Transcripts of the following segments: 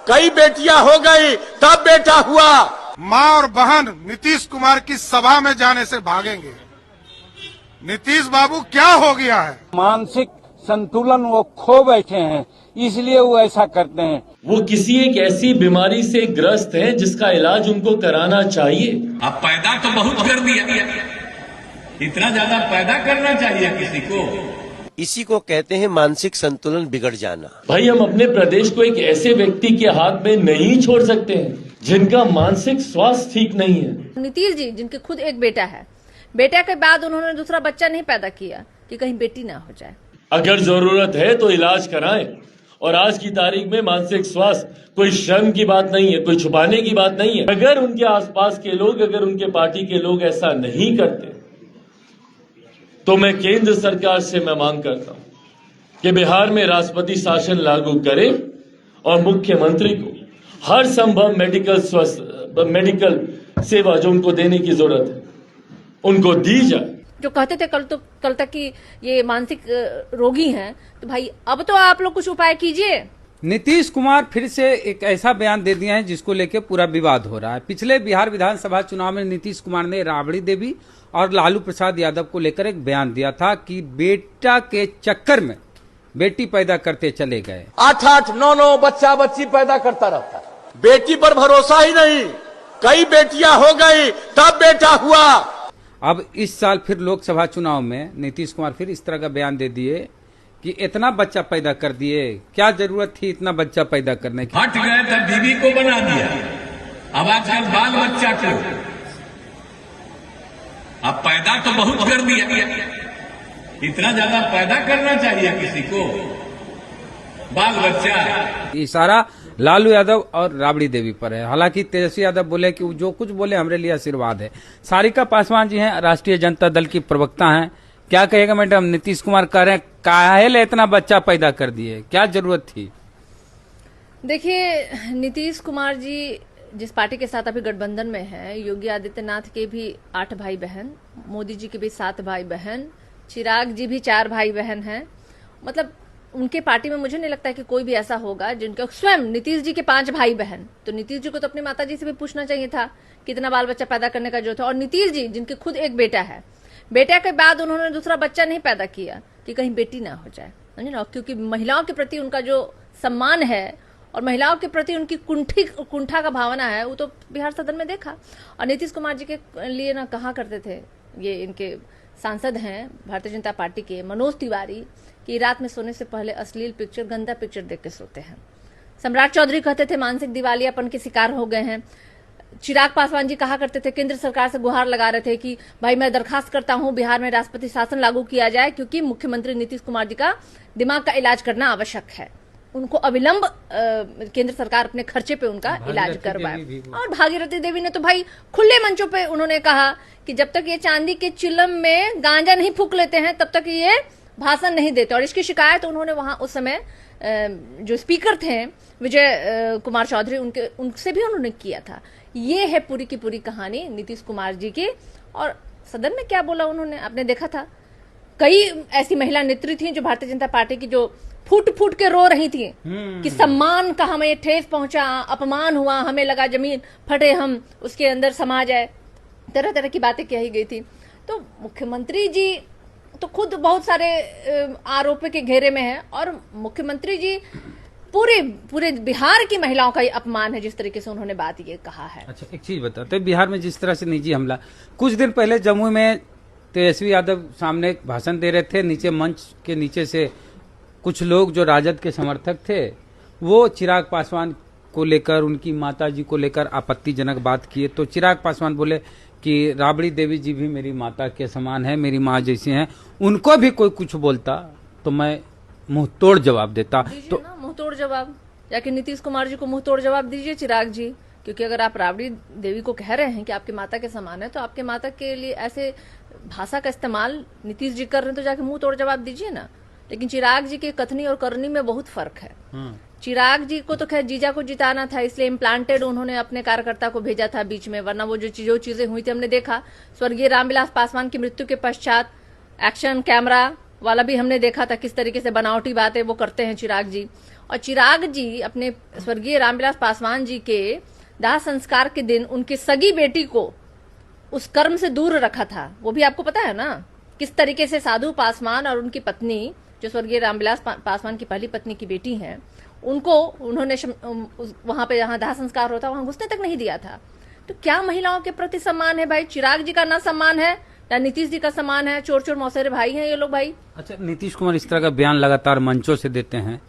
कई बेटियां हो गई तब बेटा हुआ। माँ और बहन नीतीश कुमार की सभा में जाने से भागेंगे। नीतीश बाबू क्या हो गया है? मानसिक संतुलन वो खो बैठे हैं, इसलिए वो ऐसा करते हैं। वो किसी एक ऐसी बीमारी से ग्रस्त हैं जिसका इलाज उनको कराना चाहिए। अब पैदा तो बहुत कर दिया, इतना ज्यादा पैदा करना चाहिए किसी को? इसी को कहते हैं मानसिक संतुलन बिगड़ जाना। भाई हम अपने प्रदेश को एक ऐसे व्यक्ति के हाथ में नहीं छोड़ सकते हैं जिनका मानसिक स्वास्थ्य ठीक नहीं है। नीतीश जी जिनके खुद एक बेटा है, बेटा के बाद उन्होंने दूसरा बच्चा नहीं पैदा किया कि कहीं बेटी ना हो जाए। अगर जरूरत है तो इलाज कराएं। और आज की तारीख में मानसिक स्वास्थ्य कोई शर्म की बात नहीं है, कोई छुपाने की बात नहीं है। अगर उनके आसपास के लोग, अगर उनके पार्टी के लोग ऐसा नहीं करते तो मैं केंद्र सरकार से मैं मांग करता हूं कि बिहार में राष्ट्रपति शासन लागू करे और मुख्यमंत्री को हर संभव मेडिकल सेवा जो उनको देने की जरूरत है उनको दी जाए। जो कहते थे कल तक कि ये मानसिक रोगी हैं, तो भाई अब तो आप लोग कुछ उपाय कीजिए। नीतीश कुमार फिर से एक ऐसा बयान दे दिया है जिसको लेकर पूरा विवाद हो रहा है। पिछले बिहार विधानसभा चुनाव में नीतीश कुमार ने राबड़ी देवी और लालू प्रसाद यादव को लेकर एक बयान दिया था कि बेटा के चक्कर में बेटी पैदा करते चले गए। 8-8, 9-9 बच्चा बच्ची पैदा करता रहता है। बेटी पर भरोसा ही नहीं, कई बेटियां हो गई तब बेटा हुआ। अब इस साल फिर लोकसभा चुनाव में नीतीश कुमार फिर इस तरह का बयान दे दिए कि इतना बच्चा पैदा कर दिए, क्या जरूरत थी इतना बच्चा पैदा करने की? हट गए तब बीवी को बना दिया, अब आजकल बाल बच्चा को। अब पैदा तो बहुत कर दिया, इतना ज्यादा पैदा करना चाहिए किसी को? बाल बच्चा। इशारा लालू यादव और राबड़ी देवी पर है। हालांकि तेजस्वी यादव बोले कि जो कुछ बोले हमारे लिए आशीर्वाद है। सारिका पासवान जी हैं, राष्ट्रीय जनता दल की प्रवक्ता हैं। क्या कहेगा मैडम? नीतीश कुमार कह रहे हैं काहे इतना बच्चा पैदा कर दिए, क्या जरूरत थी? देखिए, नीतीश कुमार जी जिस पार्टी के साथ अभी गठबंधन में है, योगी आदित्यनाथ के भी 8 भाई बहन, मोदी जी के भी 7 भाई बहन, चिराग जी भी 4 भाई बहन हैं। मतलब उनके पार्टी में मुझे नहीं लगता है कि कोई भी ऐसा होगा जिनका स्वयं नीतीश जी के 5 भाई बहन। तो नीतीश जी को तो अपनी माता जी से भी पूछना चाहिए था कितना बाल बच्चा पैदा करने का जो था। और नीतीश जी जिनके खुद एक बेटा है, बेटा के बाद उन्होंने दूसरा बच्चा नहीं पैदा किया कि कहीं बेटी ना हो जाए, क्योंकि महिलाओं के प्रति उनका जो सम्मान है और महिलाओं के प्रति उनकी कुंठा का भावना है, वो तो बिहार सदन में देखा। और नीतीश कुमार जी के लिए ना कहा करते थे, ये इनके सांसद हैं भारतीय जनता पार्टी के मनोज तिवारी, कि रात में सोने से पहले अश्लील पिक्चर, गंदा पिक्चर देख के सोते हैं। सम्राट चौधरी कहते थे मानसिक दिवालियापन के शिकार हो गए हैं। चिराग पासवान जी कहा करते थे, केंद्र सरकार से गुहार लगा रहे थे कि भाई मैं दरखास्त करता हूं बिहार में राष्ट्रपति शासन लागू किया जाए, क्योंकि मुख्यमंत्री नीतीश कुमार जी का दिमाग का इलाज करना आवश्यक है। उनको अविलंब केंद्र सरकार अपने खर्चे पे उनका इलाज करवाए। और भागीरथी देवी ने तो भाई खुले मंचों पे उन्होंने कहा कि जब तक ये चांदी के चिलम में गांजा नहीं फूक लेते हैं तब तक ये भाषण नहीं देते। और इसकी शिकायत उन्होंने वहां उस समय जो स्पीकर थे विजय कुमार चौधरी, उनसे भी उन्होंने किया था। ये है पूरी की पूरी कहानी नीतीश कुमार जी की। और सदन में क्या बोला उन्होंने आपने देखा था। कई ऐसी महिला नेत्री थी जो भारतीय जनता पार्टी की जो फूट फूट के रो रही थी कि सम्मान का हमें ठेस पहुंचा, अपमान हुआ, हमें लगा जमीन फटे, हम उसके अंदर समा जाए, तरह तरह की बातें कही गई थी। तो मुख्यमंत्री जी तो खुद बहुत सारे आरोप के घेरे में है और मुख्यमंत्री जी पूरे बिहार की महिलाओं का ये अपमान है जिस तरीके से उन्होंने बात ये कहा है। अच्छा, एक चीज बताते, बिहार में जिस तरह से निजी हमला, कुछ दिन पहले जम्मू में तेजस्वी यादव सामने भाषण दे रहे थे, नीचे मंच के नीचे से कुछ लोग जो राजद के समर्थक थे वो चिराग पासवान को लेकर, उनकी माता जी को लेकर आपत्तिजनक बात किए। तो चिराग पासवान बोले कि राबड़ी देवी जी भी मेरी माता के समान है, मेरी माँ जैसी हैं, उनको भी कोई कुछ बोलता तो मैं मुंह तोड़ जवाब देता। तो मुंह तोड़ जवाब जाके नीतीश कुमार जी को मुंह तोड़ जवाब दीजिए चिराग जी, क्योंकि अगर आप राबड़ी देवी को कह रहे हैं कि आपकी माता के समान है तो आपके माता के लिए ऐसे भाषा का इस्तेमाल नीतीश जी कर रहे हैं तो जाके मुंह तोड़ जवाब दीजिए ना। लेकिन चिराग जी के कथनी और करनी में बहुत फर्क है। चिराग जी को तो खैर जीजा को जिताना था, इसलिए इम्प्लांटेड उन्होंने अपने कार्यकर्ता को भेजा था बीच में, वरना वो जो चीजें हुई थी हमने देखा। स्वर्गीय रामविलास पासवान की मृत्यु के पश्चात एक्शन कैमरा वाला भी हमने देखा था किस तरीके से बनावटी बातें वो करते हैं चिराग जी। और चिराग जी अपने स्वर्गीय रामविलास पासवान जी के दाह संस्कार के दिन उनकी सगी बेटी को उस कर्म से दूर रखा था। वो भी आपको पता है ना, किस तरीके से साधु पासवान और उनकी पत्नी, जो स्वर्गीय रामविलास पासवान की पहली पत्नी की बेटी हैं, उनको उन्होंने वहां पे जहां दाह संस्कार होता वहां घुसने तक नहीं दिया था। तो क्या महिलाओं के प्रति सम्मान है भाई? चिराग जी का ना सम्मान है ना नीतीश जी का सम्मान है। चोर चोर मौसेरे भाई हैं ये लोग भाई। अच्छा, नीतीश कुमार इस तरह का बयान लगातार मंचों से देते हैं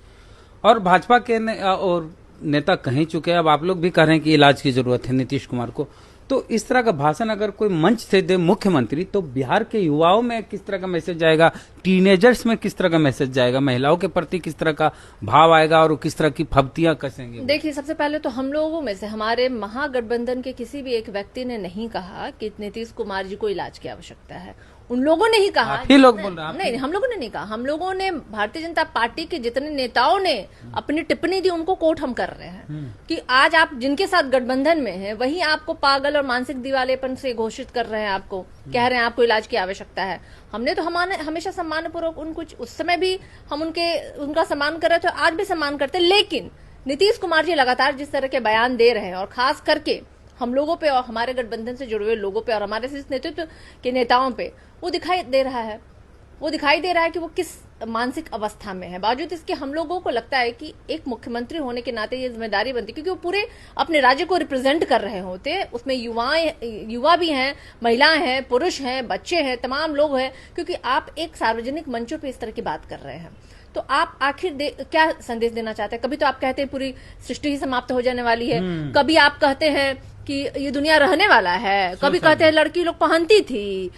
और भाजपा के और नेता कह ही चुके हैं, अब आप लोग भी कह रहे हैं कि इलाज की जरूरत है नीतीश कुमार को। तो इस तरह का भाषण अगर कोई मंच से दे मुख्यमंत्री, तो बिहार के युवाओं में किस तरह का मैसेज जाएगा, टीनेजर्स में किस तरह का मैसेज जाएगा, महिलाओं के प्रति किस तरह का भाव आएगा और किस तरह की फब्तियां कसेंगे? देखिए, सबसे पहले तो हम लोगों में से हमारे महागठबंधन के किसी भी एक व्यक्ति ने नहीं कहा कि नीतीश कुमार जी को इलाज की आवश्यकता है। उन लोगों ने ही कहा। आप ही लोग बोल रहे हैं? नहीं, हम लोगों ने नहीं कहा। हम लोगों ने, भारतीय जनता पार्टी के जितने नेताओं ने अपनी टिप्पणी दी उनको कोट हम कर रहे हैं कि आज आप जिनके साथ गठबंधन में हैं वही आपको पागल और मानसिक दिवालेपन से घोषित कर रहे हैं, आपको कह रहे हैं आपको इलाज की आवश्यकता है। हमने तो हमेशा सम्मानपूर्वक उस समय भी हम उनका सम्मान कर रहे थे, आज भी सम्मान करते। लेकिन नीतीश कुमार जी लगातार जिस तरह के बयान दे रहे हैं और खास करके हम लोगों पे और हमारे गठबंधन से जुड़े हुए लोगों पे और हमारे नेतृत्व के नेताओं पे वो दिखाई दे रहा है कि वो किस मानसिक अवस्था में है। बावजूद इसके हम लोगों को लगता है कि एक मुख्यमंत्री होने के नाते ये जिम्मेदारी बनती है, क्योंकि वो पूरे अपने राज्य को रिप्रेजेंट कर रहे होते। उसमें युवा भी हैं, महिलाएं हैं, पुरुष हैं, बच्चे हैं, तमाम लोग हैं। क्योंकि आप एक सार्वजनिक मंचों पे इस तरह की बात कर रहे हैं तो आप आखिर क्या संदेश देना चाहते हैं? कभी तो आप कहते हैं पूरी सृष्टि ही समाप्त हो जाने वाली है, कभी आप कहते हैं कि ये दुनिया रहने वाला है, कभी कहते हैं लड़की लोग पहनती थी,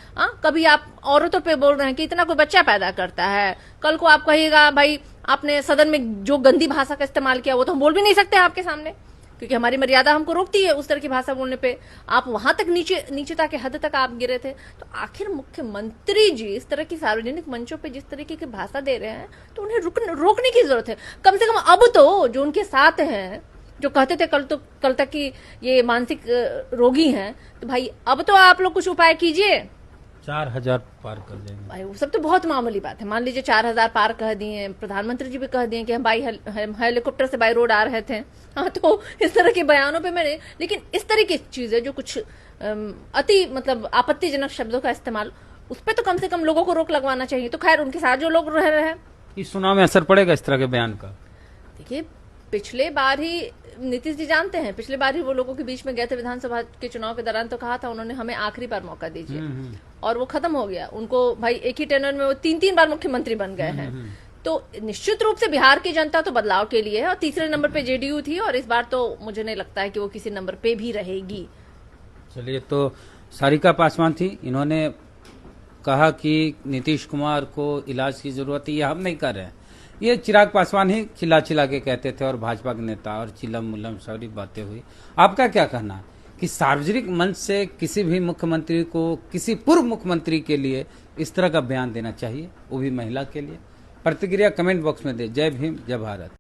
कभी आप औरतों पे बोल रहे हैं कि इतना कोई बच्चा पैदा करता है, कल को आप कहिएगा भाई आपने सदन में जो गंदी भाषा का इस्तेमाल किया वो तो हम बोल भी नहीं सकते आपके सामने, क्योंकि हमारी मर्यादा हमको रोकती है उस तरह की भाषा बोलने पे। आप वहां तक नीचता के हद तक आप गिरे थे। तो आखिर मुख्यमंत्री जी इस तरह की सार्वजनिक मंचों पे जिस तरीके की भाषा दे रहे हैं तो उन्हें रोकने की जरूरत है। कम से कम अब तो जो उनके साथ हैं, जो कहते थे कल तक कि ये मानसिक रोगी हैं, तो भाई अब तो आप लोग कुछ उपाय कीजिए। 4000 पार कर जाएंगे भाई, वो सब तो बहुत मामूली बात है। मान लीजिए 4000 पार कह दिए, प्रधानमंत्री जी भी कह दिए कि हम बाई हेलीकॉप्टर से बाई रोड आ रहे थे। तो इस तरह के बयानों पे मैंने, लेकिन इस तरह की चीजें जो कुछ अति मतलब आपत्तिजनक शब्दों का इस्तेमाल, उस पर तो कम से कम लोगों को रोक लगवाना चाहिए। तो खैर उनके साथ जो लोग रह रहे हैं, इस चुनाव में असर पड़ेगा इस तरह के बयान का? देखिए, पिछले बार ही नीतीश जी जानते हैं, पिछले बार ही वो लोगों के बीच में गए थे विधानसभा के चुनाव के दौरान, तो कहा था उन्होंने हमें आखिरी बार मौका दीजिए, और वो खत्म हो गया। उनको भाई एक ही टेनर में वो 3 बार मुख्यमंत्री बन गए हैं। तो निश्चित रूप से बिहार की जनता तो बदलाव के लिए है, और तीसरे नंबर पे जेडीयू थी, और इस बार तो मुझे नहीं लगता है कि वो किसी नंबर पे भी रहेगी। चलिए, तो सारिका पासवान थी, इन्होंने कहा कि नीतीश कुमार को इलाज की जरूरत है, ये हम नहीं कर रहे हैं, ये चिराग पासवान ही चिल्ला के कहते थे, और भाजपा के नेता, और चिलम मुलम सारी बातें हुई। आपका क्या कहना है कि सार्वजनिक मंच से किसी भी मुख्यमंत्री को, किसी पूर्व मुख्यमंत्री के लिए इस तरह का बयान देना चाहिए, वो भी महिला के लिए? प्रतिक्रिया कमेंट बॉक्स में दे। जय भीम, जय भारत।